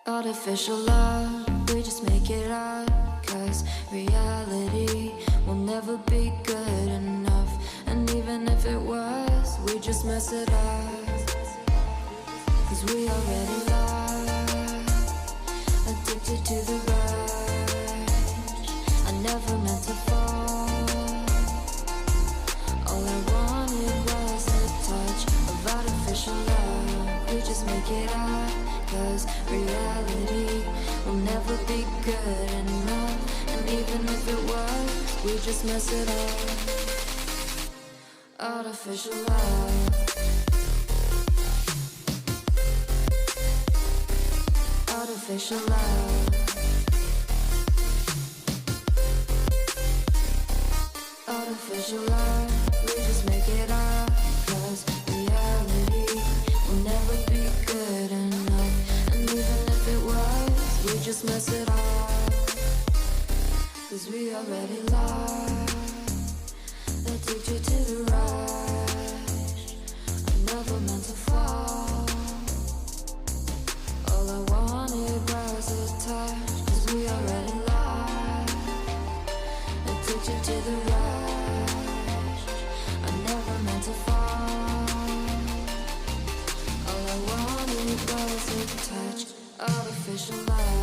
Artificial love, we just make it up. Cause reality will never be good enough. And even if it was, we just mess it up. Cause we already lost, addicted to the rush. I never meant to fall. All I wanted was a touch of artificial love. We just make it up. Cause reality will never be good enough. And even if it was, we just mess it up. Artificial love. Artificial love. Artificial love. We just make it up. Cause reality will never be good enough. And even if it was, we just mess it up. Cause we already lost, addicted to the rush. I never meant to fall. All I wanted was a touch. Cause we already lost, addicted to the rush. I never meant to fall. All I wanted was a touch. Artificial love.